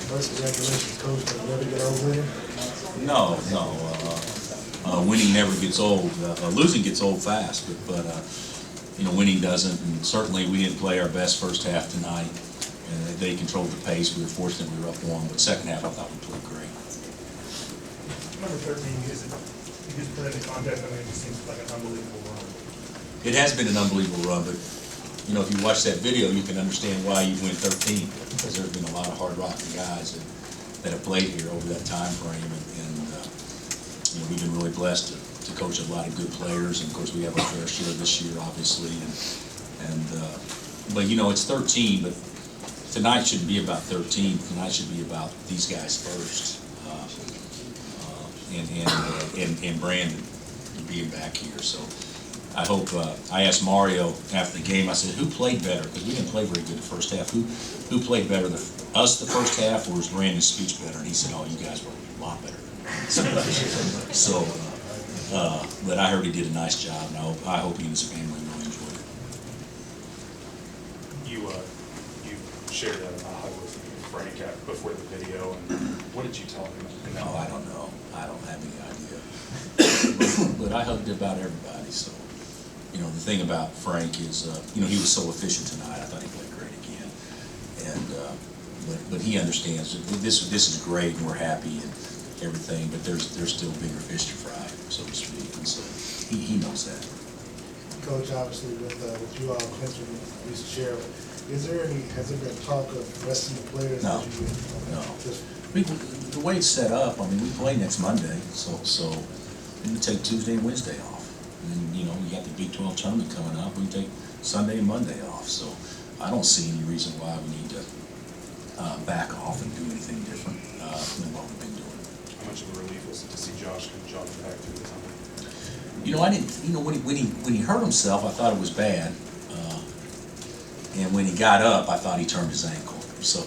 First, congratulations, Coach. Did you never get old winning? No. Winning never gets old. Losing gets old fast, but winning doesn't. And certainly, we didn't play our best first half tonight. They controlled the pace. We were fortunate we were up one, but second half I thought we played great. Number 13, you just put it in context. I mean, it just seems like an unbelievable run. It has been an unbelievable run, but if you watch that video, you can understand why you win 13, because there's been a lot of hard-rocking guys that have played here over that time frame, and we've been really blessed to coach a lot of good players, and of course we have our fair share this year, obviously, but it's 13, but tonight shouldn't be about 13. Tonight should be about these guys first, and Brandon being back here. So I hope. I asked Mario after the game. I said, "Who played better?" Because we didn't play very good the first half. Who played better, us the first half, or was Brandon's speech better? And he said, "Oh, you guys were a lot better." So, but I heard he did a nice job, and I hope he and his family really enjoyed it. You shared a hug with Frank before the video, and what did you tell him? Oh, I don't know. I don't have any idea. But I hugged about everybody. So, the thing about Frank is, he was so efficient tonight. I thought he played great again. And but he understands that this is great, and we're happy and everything. But there's still bigger fish to fry, so to speak. And so he knows that. Coach, obviously, with you all, Clinch and Sheriff, has there been talk of resting the players? No. The way it's set up, we play next Monday, so we can take Tuesday and Wednesday off. And then, you got the Big 12 tournament coming up. We can take Sunday and Monday off. So I don't see any reason why we need to back off and do anything different than what we've been doing. How much of a relief was it to see Josh come jogging back through the tunnel? I didn't. When he hurt himself, I thought it was bad. And when he got up, I thought he turned his ankle. So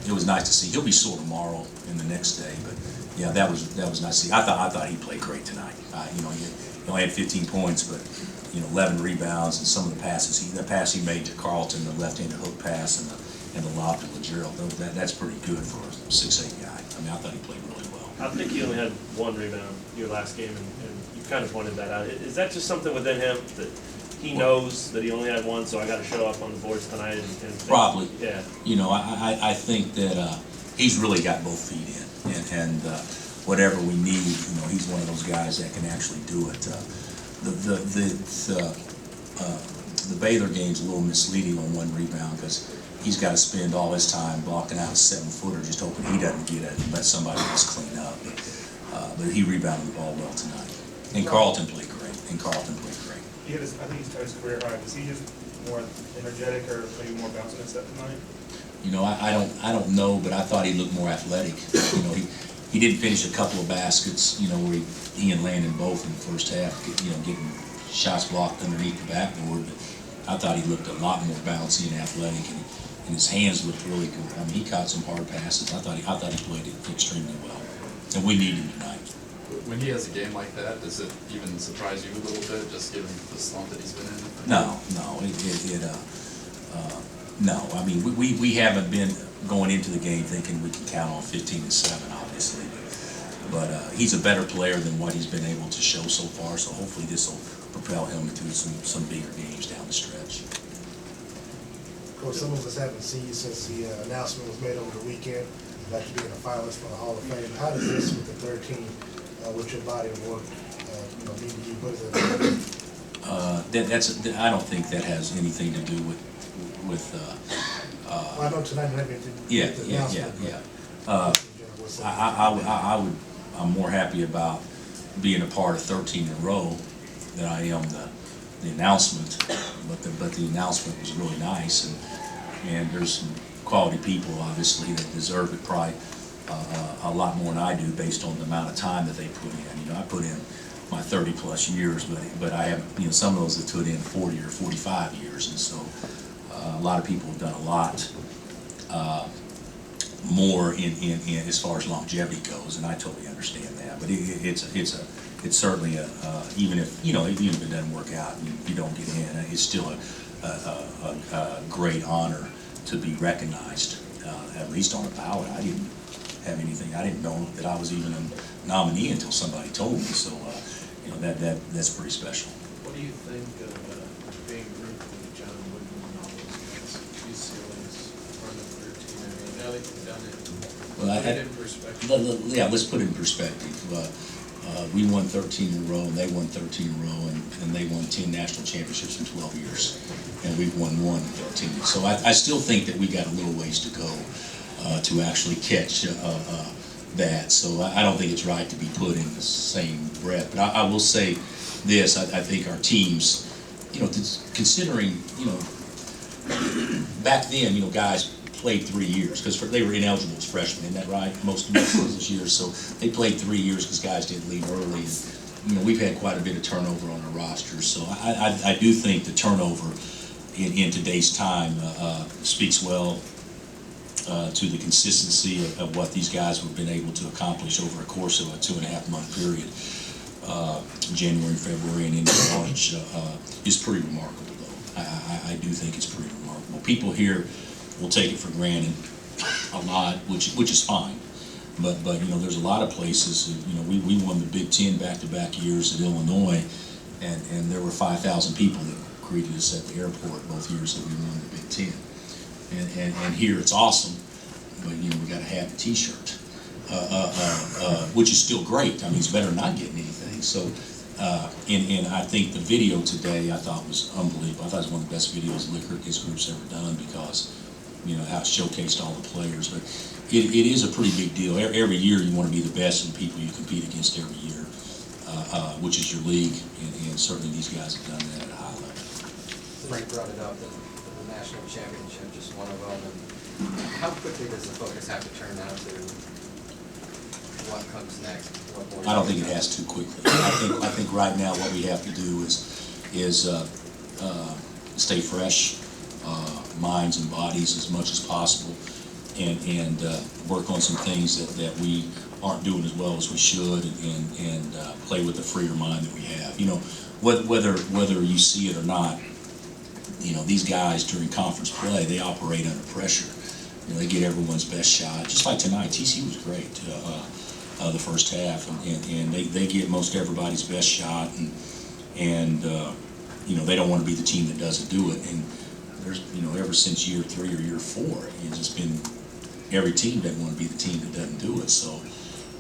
it was nice to see. He'll be sore tomorrow and the next day, but yeah, that was nice to see. I thought he played great tonight. He only had 15 points, but 11 rebounds and some of the passes. The pass he made to Carlton, the left-handed hook pass, and the lob to Gerald. That's pretty good for a 6'8" guy. I thought he played really well. I think he only had one rebound your last game, and you kind of pointed that out. Is that just something within him that he knows that he only had one, so I got to show up on the boards tonight? And Probably. Yeah. I think that he's really got both feet in, and whatever we need, he's one of those guys that can actually do it. The Baylor game's a little misleading on one rebound because he's got to spend all his time blocking out a 7-footer, just hoping he doesn't get it and let somebody else clean up. But he rebounded the ball well tonight, and Carlton played great. I think he's touched his career high. Is he just more energetic or maybe more bouncing and stuff tonight? I don't know, but I thought he looked more athletic. He didn't finish a couple of baskets, where he and Landon both in the first half, getting shots blocked underneath the backboard. But I thought he looked a lot more bouncy and athletic, and his hands looked really good. He caught some hard passes. I thought he played it extremely well, and we need him tonight. When he has a game like that, does it even surprise you a little bit, just given the slump that he's been in? No. We haven't been going into the game thinking we can count on 15-7, obviously. But he's a better player than what he's been able to show so far. So hopefully this will propel him into some bigger games down the stretch. Coach, some of us haven't seen you since the announcement was made over the weekend about you being a finalist for the Hall of Fame. How does this, with the 13, with your body of work, mean to you? What is it? I don't think that has anything to do with. I know tonight you have anything. I'm more happy about being a part of 13 in a row than I am the announcement. But the announcement was really nice, and there's some quality people obviously that deserve it probably a lot more than I do based on the amount of time that they put in. I put in my 30+ years, but I have some of those that put in 40 or 45 years, and so a lot of people have done a lot more in as far as longevity goes, and I totally understand that. But it's it's certainly even if it doesn't work out and you don't get in, it's still a great honor to be recognized, at least on a ballot. I didn't have anything. I didn't know that I was even a nominee until somebody told me. So that's pretty special. What do you think of being grouped with John Wooden and all those guys? UCLA's front of 13. I mean, now that you've done it, Well, put it in perspective. Yeah, let's put it in perspective. We won 13 in a row, and they won 13 in a row, and they won 10 national championships in 12 years, and we've won 1 in 13. So I still think that we got a little ways to go to actually catch that. So I don't think it's right to be put in the same breath. But I will say this: I think our teams, considering, back then, guys played 3 years because they were ineligible as freshmen, isn't that right? Most of this year, so they played 3 years because guys didn't leave early. And, we've had quite a bit of turnover on our rosters, so I do think the turnover in today's time speaks well to the consistency of what these guys have been able to accomplish over a course of a 2.5 month period. January, February, and into March is pretty remarkable, though. I do think it's pretty remarkable. People here will take it for granted a lot, which is fine. But there's a lot of places. We won the Big Ten back-to-back years at Illinois, and there were 5,000 people that greeted us at the airport both years that we won the Big Ten. And here it's awesome, but we got to have the T-shirt, which is still great. I mean, it's better than not getting anything. So, and I think the video today I thought was unbelievable. I thought it was one of the best videos Liquor Crickets Group's ever done because how it showcased all the players. But it is a pretty big deal. Every year you want to be the best in the people you compete against every year, which is your league, and certainly these guys have done that at a high level. Frank brought it up, the national championship, just one of them. And how quickly does the focus have to turn now to what comes next? I don't think it has too quickly. I think right now what we have to do is stay fresh, minds and bodies as much as possible, and work on some things that we aren't doing as well as we should, and play with the freer mind that we have. Whether you see it or not, these guys during conference play, they operate under pressure. They get everyone's best shot. Just like tonight, TCU was great the first half, and they get most everybody's best shot, and they don't want to be the team that doesn't do it. And there's ever since year 3 or year 4, it's just been every team doesn't want to be the team that doesn't do it. So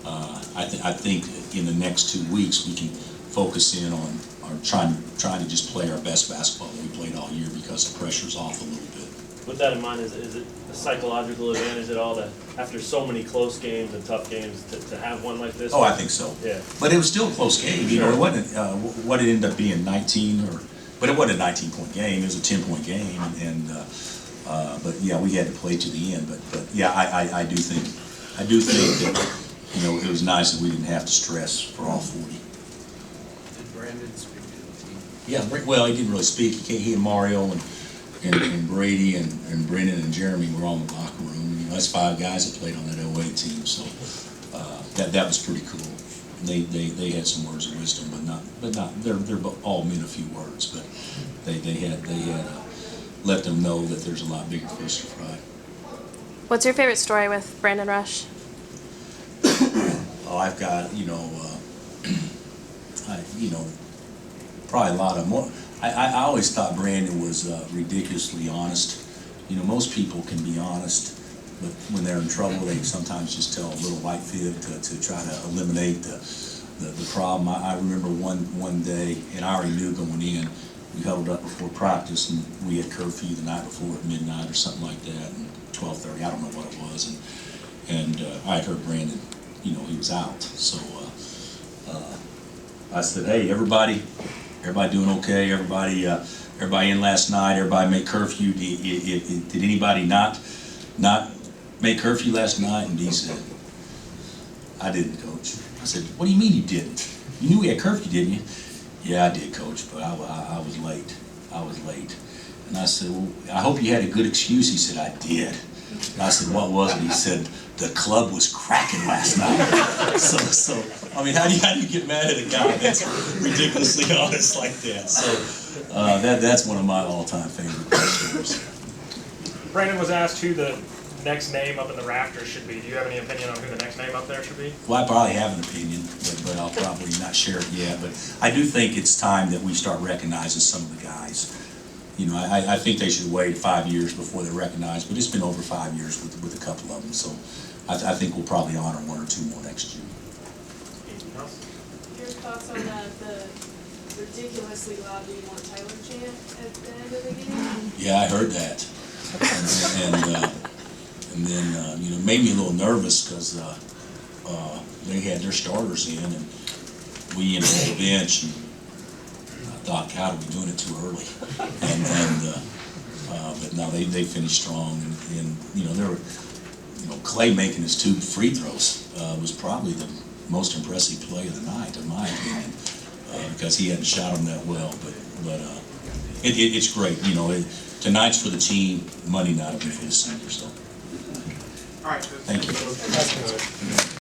I think in the next 2 weeks we can focus in on trying to just play our best basketball that we played all year because the pressure's off a little bit. With that in mind, is it a psychological advantage at all that after so many close games and tough games to have one like this? Oh, I think so. Yeah. But it was still a close game. It wasn't what it ended up being 19 but it wasn't a 19-point game. It was a 10-point game, but yeah, we had to play to the end. But yeah, I do think that it was nice that we didn't have to stress for all 40. Did Brandon speak to the team? Yeah, well, he didn't really speak. He and Mario and Brady and Brendan and Jeremy were all in the locker room. That's 5 guys that played on that 08 team, so that was pretty cool. They had some words of wisdom, but not they're all meant a few words, but they had let them know that there's a lot bigger fish to fry. What's your favorite story with Brandon Rush? Oh, I've got probably a lot of more. I always thought Brandon was ridiculously honest. Most people can be honest, but when they're in trouble, they sometimes just tell a little white fib to try to eliminate the problem. I remember one day, and I already knew going in, we huddled up before practice, and we had curfew the night before at midnight or something like that, and 12:30, I don't know what it was, and I had heard Brandon, he was out, so I said, hey, everybody doing okay? Everybody in last night? Everybody make curfew? Did anybody not make curfew last night? And he said, I didn't, Coach. I said, what do you mean you didn't? You knew we had curfew, didn't you? Yeah, I did, Coach, but I was late. And I said, well, I hope you had a good excuse. He said, I did. And I said, what was it? He said, the club was cracking last night. So, I mean, how do you get mad at a guy that's ridiculously honest like that? So, that's one of my all-time favorite stories. Brandon was asked who the next name up in the rafters should be. Do you have any opinion on who the next name up there should be? Well, I probably have an opinion, but I'll probably not share it yet. But I do think it's time that we start recognizing some of the guys. You know, I think they should wait 5 years before they're recognized, but it's been over 5 years with a couple of them. So I think we'll probably honor one or two more next year. Anything else? Your thoughts on the ridiculously loud "Do you want Tyler" chant at the end of the game? Yeah, I heard that. And then, you know, it made me a little nervous because they had their starters in, and we ended on the bench, and I thought, God, are we doing it too early? But no, they finished strong, and you know, Clay making his 2 free throws was probably the most impressive play of the night, in my opinion, because he hadn't shot them that well. But it's great, you know. Tonight's for the team, Monday night will be for the seniors. So, All right. thank you.